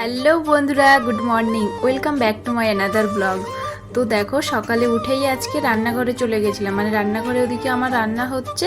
Hello বন্ধুরা, good morning, welcome back to my another blog. তো দেখো, সকালে উঠেই আজকে রান্নাঘরে চলে গেছিলাম, মানে রান্নাঘরে ওদিকে আমার রান্না হচ্ছে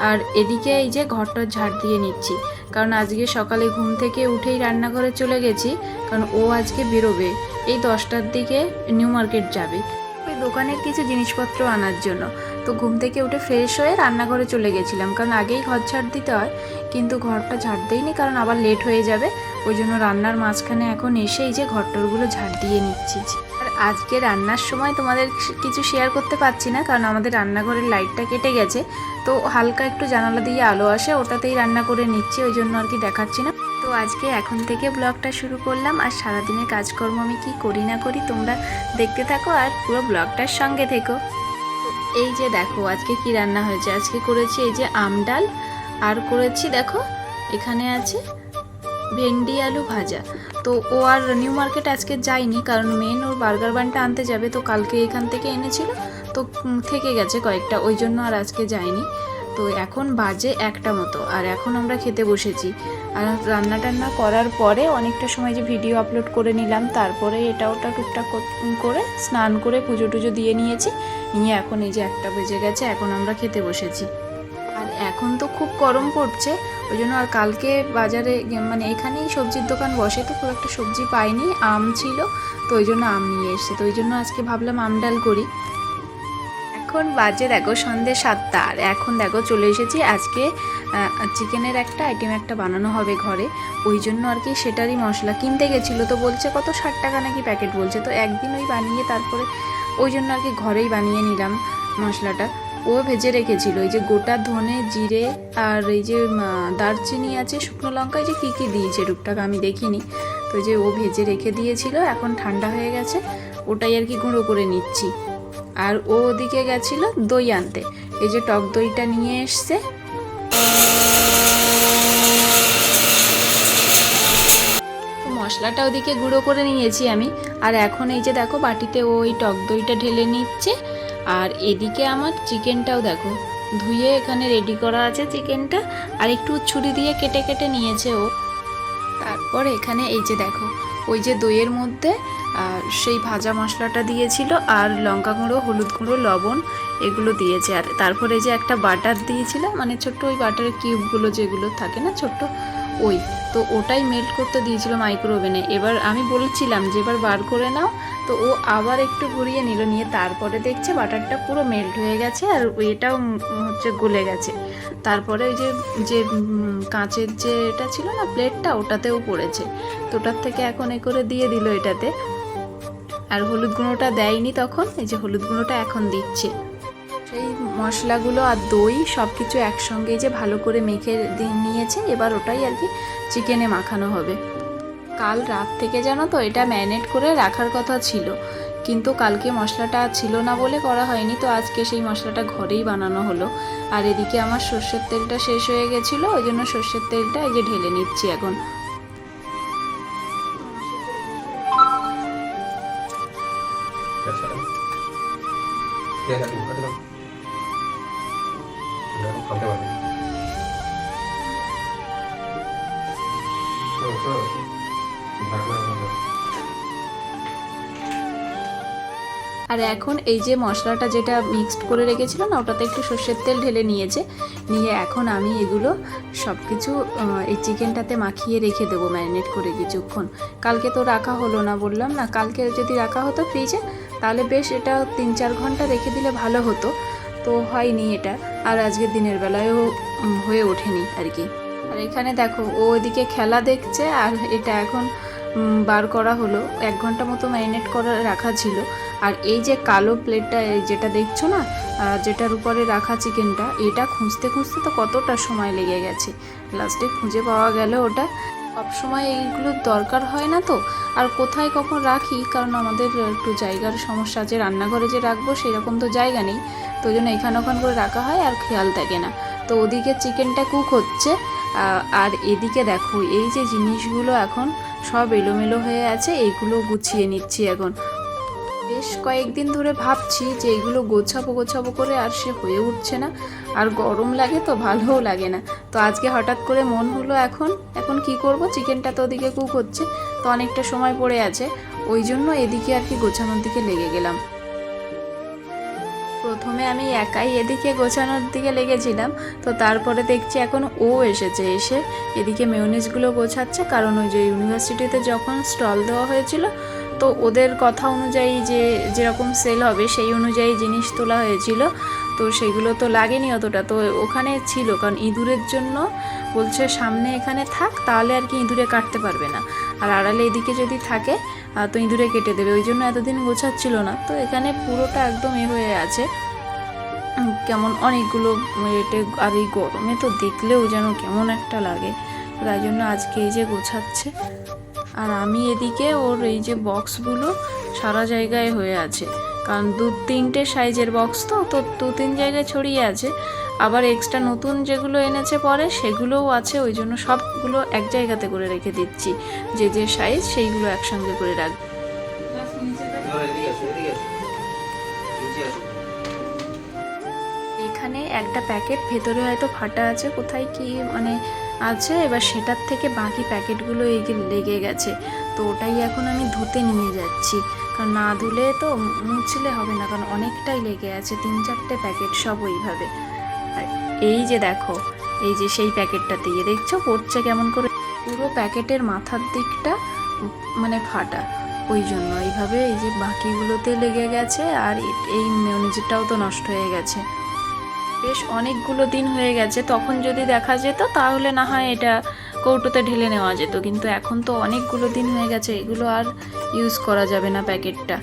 আর এদিকে এই যে ঘরটা ঝাড় দিয়ে নিচ্ছি। কারণ আজকে সকালে ঘুম থেকে উঠেই রান্নাঘরে চলে গেছি, কারণ ও আজকে বেরোবে এই 10টার দিকে, নিউ মার্কেট যাবে ওই দোকানের কিছু জিনিসপত্র আনার জন্য। তো ঘুম থেকে উঠে ফ্রেশ হয়ে রান্নাঘরে চলে গেছিলাম, কারণ আগেই ঘর ঝাড় দিতে হয়, কিন্তু ঘরটা ঝাড় দেইনি কারণ আবার লেট হয়ে যাবে। ওই জন্য রান্নার মাঝখানে এখন এসে এই যে ঘরটরগুলো ঝাড় দিয়ে নিচ্ছি। আর আজকে রান্নার সময় তোমাদের কিছু শেয়ার করতে পারছি না, কারণ আমাদের রান্নাঘরের লাইটটা কেটে গেছে, তো হালকা একটু জানালা দিয়ে আলো আসে, ওটাতেই রান্না করে নিচ্ছি, ওই জন্য আর কি দেখাচ্ছি না। তো আজকে এখন থেকে ব্লগটা শুরু করলাম, আর সারাদিনের কাজকর্ম আমি কি করি না করি তোমরা দেখতে থাকো আর পুরো ব্লগটার সঙ্গে থেকো। এই যে দেখো আজকে কি রান্না হয়েছে। আজকে করেছি এই যে আম ডাল, আর করেছি দেখো এখানে আছে ভেন্ডি আলু ভাজা। তো ও আর নিউ মার্কেট আজকে যায়নি, কারণ মেন ওর বার্গার বানটা আনতে যাবে, তো কালকে এখান থেকে এনেছিল, তো থেকে গেছে কয়েকটা, ওই জন্য আর আজকে যায়নি। তো এখন বাজে 1টা মতো, আর এখন আমরা খেতে বসেছি। আর রান্না টান্না করার পরে অনেকটা সময় যে ভিডিও আপলোড করে নিলাম, তারপরে এটা ওটা টুকটাক করে স্নান করে পুজো টুজো দিয়ে নিয়েছি, নিয়ে এখন এই যে 1টা বেজে গেছে, এখন আমরা খেতে বসেছি। আর এখন তো খুব গরম পড়ছে, ওই জন্য আর কালকে বাজারে মানে এখানেই সবজির দোকান বসে, তো খুব একটা সবজি পাইনি, আম ছিল, তো ওই জন্য আম নিয়ে এসছে, তো ওই জন্য আজকে ভাবলাম আম ডাল করি। এখন বাজে দেখো সন্ধ্যে 7টা, আর এখন দেখো চলে এসেছি। আজকে চিকেনের একটা আইটেম একটা বানানো হবে ঘরে, ওই জন্য আর কি সেটারই মশলা কিনতে গেছিলো, তো বলছে কত 60 টাকা নাকি প্যাকেট বলছে, তো একদিন ওই বানিয়ে তারপরে ওই জন্য আর কি ঘরেই বানিয়ে নিলাম মশলাটা। ও ভেজে রেখেছিল এই যে গোটা ধনে জিরে আর এই যে দারচিনি আছে, শুকনো লঙ্কা, এই যে কী কী দিয়েছে টুকটাক আমি দেখিনি, তো যে ও ভেজে রেখে দিয়েছিল, এখন ঠান্ডা হয়ে গেছে, ওটাই আর কি গুঁড়ো করে নিচ্ছি। আর ও ওদিকে গেছিল দই আনতে, এই যে টক দইটা নিয়ে এসছে। মশলাটা ওদিকে গুঁড়ো করে নিয়েছি আমি, আর এখন এই যে দেখো বাটিতে ওই টক দইটা ঢেলে নিচ্ছে। আর এদিকে আমার চিকেনটাও দেখো ধুয়ে এখানে রেডি করা আছে চিকেনটা, আর একটু ছুরি দিয়ে কেটে কেটে নিয়েছে ও। তারপর এখানে এই যে দেখো ওই যে দইয়ের মধ্যে সেই ভাজা মশলাটা দিয়েছিল, আর লঙ্কা গুঁড়ো, হলুদ গুঁড়ো, লবণ এগুলো দিয়েছে। আর তারপরে যে একটা বাটার দিয়েছিল, মানে ছোট্ট ওই বাটারের কিউবগুলো যেগুলো থাকে না ছোট্ট, ওই তো ওটাই মেল্ট করতে দিয়েছিল মাইক্রো ওভেনে। এবার আমি বলছিলাম যে এবার বার করে নাও, তো ও আবার একটু ঘুরিয়ে নিল, নিয়ে তারপরে দেখছে বাটারটা পুরো মেল্ট হয়ে গেছে, আর এটাও হচ্ছে গলে গেছে। তারপরে ওই যে যে কাঁচের যে এটা ছিল না প্লেটটা, ওটাতেও পড়েছে, তো ওটার থেকে এখন এ করে দিয়ে দিল এটাতে। আর হলুদ গুঁড়োটা দেয়নি তখন, এই যে হলুদ গুঁড়োটা এখন দিচ্ছে। সেই মশলাগুলো আর দই সব কিছু একসঙ্গে যে ভালো করে মেখে নিয়েছে, এবার ওটাই আর কি চিকেনে মাখানো হবে। কাল রাত থেকে জানো তো এটা ম্যারিনেট করে রাখার কথা ছিল, কিন্তু কালকে মশলাটা ছিল না বলে করা হয়নি, তো আজকে সেই মশলাটা ঘরেই বানানো হলো। আর এদিকে আমার সর্ষের তেলটা শেষ হয়ে গেছিলো, ওই জন্য সর্ষের তেলটা এই যে ঢেলে নিচ্ছি এখন। আর এখন এই যে মশলাটা যেটা মিক্সড করে রেখেছিল না, ওটাতে একটু সর্ষের তেল ঢেলে নিয়েছে, নিয়ে এখন আমি এগুলো সব কিছু এই চিকেনটাতে মাখিয়ে রেখে দেবো ম্যারিনেট করে কিছুক্ষণ। কালকে তো রাখা হলো না, বললাম না, কালকে যদি রাখা হতো ফ্রিজে তাহলে বেশ এটা 3-4 ঘন্টা রেখে দিলে ভালো হতো, তো হয়নি এটা, আর আজকের দিনের বেলায়ও হয়ে ওঠেনি আর কি। আর এখানে দেখো ও ওইদিকে খেলা দেখছে, আর এটা এখন বার করা হলো, 1 ঘন্টা মতো ম্যারিনেট করা রাখা ছিল। আর এই যে কালো প্লেটটা যেটা দেখছো না, যেটার উপরে রাখা চিকেনটা, এটা খুঁজতে খুঁজতে তো কতটা সময় লেগে গেছে, লাস্টে খুঁজে পাওয়া গেল ওটা। সব সময় এইগুলোর দরকার হয় না তো, আর কোথায় কখন রাখি, কারণ আমাদের একটু জায়গার সমস্যা আছে, রান্নাঘরে যে রাখবো সেরকম তো জায়গা নেই, তো ওই জন্য এখানে ওখান করে রাখা হয় আর খেয়াল থাকে না। তো ওদিকে চিকেনটা কুক হচ্ছে, আর এদিকে দেখো এই যে জিনিসগুলো এখন সব এলোমেলো হয়ে আছে, এইগুলো গুছিয়ে নিচ্ছি এখন। বেশ কয়েকদিন ধরে ভাবছি যে এগুলো গোছাবো গোছাবো করে, আর সে হয়ে উঠছে না, আর গরম লাগে তো ভালোও লাগে না। তো আজকে হঠাৎ করে মন হলো এখন কি করব, চিকেনটা তো ওদিকে কুক হচ্ছে, তো অনেকটা সময় পড়ে আছে, ওই জন্য এদিকে আর কি গোছানোর দিকে লেগে গেলাম। প্রথমে আমি একাই এদিকে গোছানোর দিকে লেগেছিলাম, তো তারপরে দেখছি এখন ও এসে এদিকে মেয়োনিজগুলো গোছাচ্ছে, কারণ ওই যে ইউনিভার্সিটিতে যখন স্টল দেওয়া হয়েছিল, তো ওদের কথা অনুযায়ী যেরকম সেল হবে সেই অনুযায়ী জিনিস তোলা হয়েছিল, তো সেগুলো তো লাগেনি অতটা, তো ওখানে ছিল, কারণ ইঁদুরের জন্য বলছে সামনে এখানে থাক, তাহলে আর কি ইঁদুরে কাটতে পারবে না, আর আড়ালে এদিকে যদি থাকে তো ইঁদুরে কেটে দেবে, ওই জন্য এতদিন গোছাচ্ছিল না। তো এখানে পুরোটা একদম হয়ে আছে, কেমন অনেকগুলো রেটে, আর এই গরমে তো দেখলেও যেন কেমন একটা লাগে, তাই জন্য আজকে এই যে গোছাচ্ছে। আর আমি এদিকে ওর এই যে বক্সগুলো সারা জায়গায় হয়ে আছে, কারণ 2-3টে সাইজের বক্স, তো 2-3 জায়গায় ছড়িয়ে আছে, আবার এক্সট্রা নতুন যেগুলো এনেছে পরে সেগুলোও আছে, ওই জন্য সবগুলো এক জায়গাতে করে রেখে দিচ্ছি, যে সাইজ সেইগুলো একসঙ্গে করে রাখবো। এখানে একটা প্যাকেট ভেতরে হয়তো ফাটা আছে, কোথায় কি মানে আছে, এবার সেটার থেকে বাকি প্যাকেটগুলো এই লেগে গেছে, তো ওটাই এখন আমি ধুতে নিয়ে যাচ্ছি, কারণ না ধুলে তো মুছলে হবে না, কারণ অনেকটাই লেগে আছে, 3-4টে প্যাকেট সব ওইভাবে। আর এই যে দেখো, এই যে সেই প্যাকেটটা দিয়ে দেখছো পড়ছে কেমন করে, পুরো প্যাকেটের মাথার দিকটা মানে ফাটা, ওই জন্য এইভাবে এই যে বাকিগুলোতে লেগে গেছে, আর এই মেয়োনিজটাও তো নষ্ট হয়ে গেছে, বেশ অনেকগুলো দিন হয়ে গেছে, তখন যদি দেখা যেত তাহলে না হয় এটা কৌটোতে ঢেলে নেওয়া যেত, কিন্তু এখন তো অনেকগুলো দিন হয়ে গেছে, এগুলো আর ইউজ করা যাবে না প্যাকেটটা।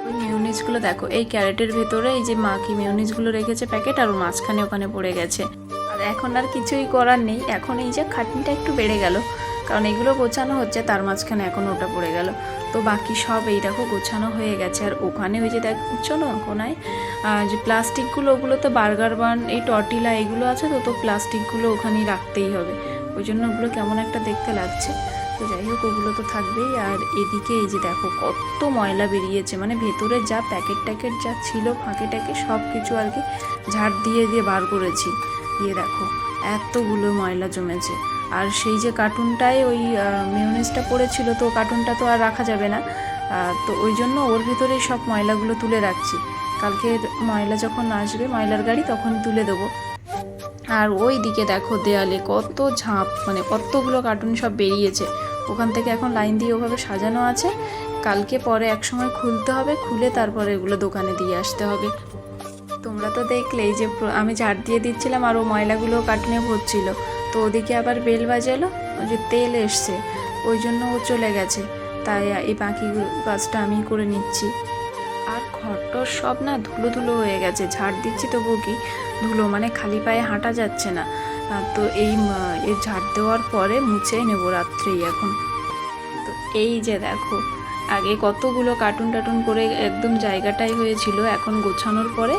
ওই মেয়োনিজগুলো দেখো, এই ক্যারেটের ভেতরে এই যে মা কি মেয়োনিজগুলো রেখেছে প্যাকেট, আর মাঝখানে ওখানে পড়ে গেছে, আর এখন আর কিছুই করার নেই, এখন এই যে খাটনিটা একটু বেড়ে গেল, কারণ এগুলো গোছানো হচ্ছে, তার মাঝখানে এখন ওটা পড়ে গেল, তো বাকি সব এই দেখো গোছানো হয়ে গেছে। আর ওখানে ওই যে দেখছো না কোনায় যে প্লাস্টিকগুলো, ওগুলো তো বার্গার বান, এই টর্টিলা এগুলো আছে, তো প্লাস্টিকগুলো ওখানেই রাখতেই হবে, ওই জন্য ওগুলো কেমন একটা দেখতে লাগছে, তো যাই হোক ওগুলো তো থাকবেই। আর এদিকে এই যে দেখো কত ময়লা বেরিয়েছে, মানে ভেতরে যা প্যাকেট ট্যাকেট যা ছিল ফাঁকে টাকে সব কিছু আর কি ঝাড় দিয়ে বার করেছি, দিয়ে দেখো এতগুলো ময়লা জমেছে। আর সেই যে কার্টুনটায় ওই মেয়োনিজটা পড়েছিল, তো কার্টুনটা তো আর রাখা যাবে না, তো ওই জন্য ওর ভেতরেই সব ময়লাগুলো তুলে রাখছি, কালকে ময়লা যখন আসবে ময়লার গাড়ি তখন তুলে দেবো। আর ওই দিকে দেখো দেয়ালে কত ঝাঁপ, মানে কতগুলো কার্টুন সব বেরিয়েছে, ওখান থেকে এখন লাইন দিয়ে ওভাবে সাজানো আছে, কালকে পরে এক সময় খুলতে হবে, খুলে তারপরে এগুলো দোকানে দিয়ে আসতে হবে। তোমরা তো দেখলেই যে আমি ঝাড় দিয়ে দিচ্ছিলাম আর ও ময়লাগুলো কার্টুনে ভরছিল, তো ওদিকে আবার বেল বাজালো, ওই যে তেল এসছে, ওই জন্য ও চলে গেছে, তাই এই বাকি কাজটা আমি করে নিচ্ছি। আর ঘরটর সব না ধুলো ধুলো হয়ে গেছে, ঝাড় দিচ্ছি তবুও কি ধুলো, মানে খালি পায়ে হাঁটা যাচ্ছে না, তো এই ঝাড় দেওয়ার পরে মুছে নেবো রাত্রেই এখন। তো এই যে দেখো আগে কতগুলো কার্টুন টাটুন করে একদম জায়গাটাই হয়েছিল, এখন গোছানোর পরে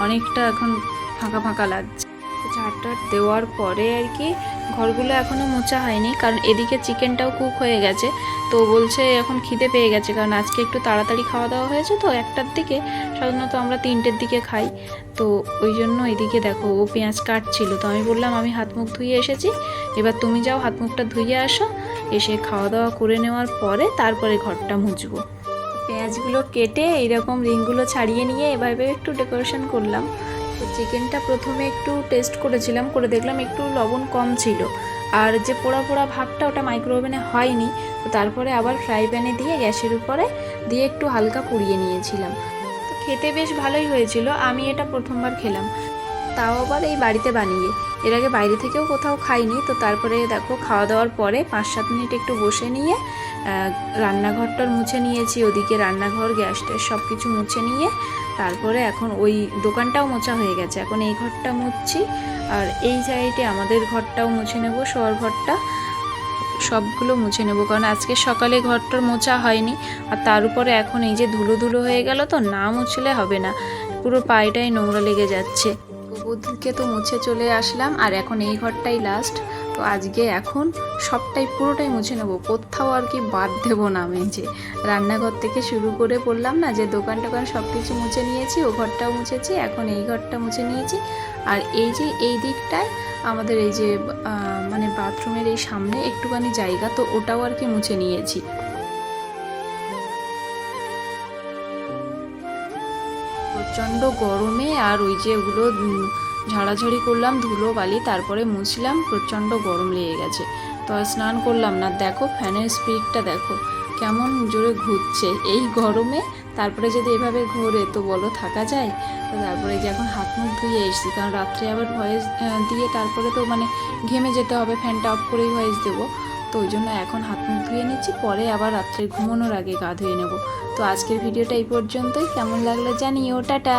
অনেকটা এখন ফাঁকা ফাঁকা লাগছে। ঝাড়টার দেওয়ার পরে আর কি ঘরগুলো এখনও মোছা হয়নি, কারণ এদিকে চিকেনটাও কুক হয়ে গেছে, তো বলছে এখন খিদে পেয়ে গেছে, কারণ আজকে একটু তাড়াতাড়ি খাওয়া দাওয়া হয়েছে, তো 1টার দিকে, সাধারণত আমরা 3টের দিকে খাই, তো ওই জন্য এদিকে দেখো ও পেঁয়াজ কাটছিল, তো আমি বললাম আমি হাত মুখ ধুয়ে এসেছি, এবার তুমি যাও হাত মুখটা ধুয়ে আসো, এসে খাওয়া দাওয়া করে নেওয়ার পরে তারপরে ঘরটা মুছবো। পেঁয়াজগুলো কেটে এইরকম রিংগুলো ছাড়িয়ে নিয়ে এভাবে একটু ডেকোরেশন করলাম। তো চিকেনটা প্রথমে একটু টেস্ট করেছিলাম, করে দেখলাম একটু লবণ কম ছিল, আর যে পোড়া পোড়া ভাবটা ওটা মাইক্রো ওভেনে হয়নি, তো তারপরে আবার ফ্রাই প্যানে দিয়ে গ্যাসের উপরে দিয়ে একটু হালকা পুড়িয়ে নিয়েছিলাম, তো খেতে বেশ ভালোই হয়েছিল, আমি এটা প্রথমবার খেলাম, তাও আবার এই বাড়িতে বানিয়ে, এর আগে বাইরে থেকেও কোথাও খাইনি। তো তারপরে দেখো খাওয়া দাওয়ার পরে 5-7 মিনিট একটু বসে নিয়ে রান্নাঘরটার মুছে নিয়েছি, ওদিকে রান্নাঘর গ্যাস ট্যাস সব কিছু মুছে নিয়ে তারপরে এখন ওই দোকানটাও মোছা হয়ে গেছে, এখন এই ঘরটা মুছছি, আর এই সাইডে আমাদের ঘরটাও মুছে নেব, শোয়ার ঘরটা সবগুলো মুছে নেব, কারণ আজকে সকালে ঘরটার মোছা হয়নি, আর তার উপরে এখন এই যে ধুলো ধুলো হয়ে গেল, তো না মুছলে হবে না, পুরো পায়েটাই নোংরা লেগে যাচ্ছে। ওদিকে তো মুছে চলে আসলাম, আর এখন এই ঘরটাই লাস্ট, তো তো আজকে এখন সবটাই পুরোটাই মুছে নেবো, কোথাও আর কি বাদ দেবো না। মেঝে রান্নাঘর থেকে শুরু করে বললাম না যে দোকান টোকান সব কিছু মুছে নিয়েছি, ও ঘরটাও মুছেছি, এখন এই ঘরটা মুছে নিয়েছি। আর এই যে এই দিকটায় আমাদের এই যে মানে বাথরুমের এই সামনে একটুখানি জায়গা, তো ওটাও আর কি মুছে নিয়েছি। প্রচণ্ড গরমে আর ওই যে ওগুলো ঝাড়াঝাড়ি করলাম ধুলো বালি, তারপরে মুছলাম, প্রচণ্ড গরম লেগে গেছে। তো আর স্নান করলাম না। দেখো ফ্যানের স্পিডটা দেখো কেমন জোরে ঘুরছে এই গরমে। তারপরে যদি এভাবে ঘোরে তো বলো থাকা যায়? তো তারপরে যে এখন হাত মুখ ধুয়ে এসেছি, কারণ রাত্রে আবার ভয়েস দিয়ে তারপরে তো মানে ঘেমে যেতে হবে, ফ্যানটা অফ করেই ভয়েস দেবো। তো ওই জন্য এখন হাত মুখ ধুয়ে নিচ্ছি, পরে আবার রাত্রে ঘুমানোর আগে গা ধুয়ে নেবো। তো আজকের ভিডিওটা এই পর্যন্তই, কেমন লাগলো জানিও, টাটা।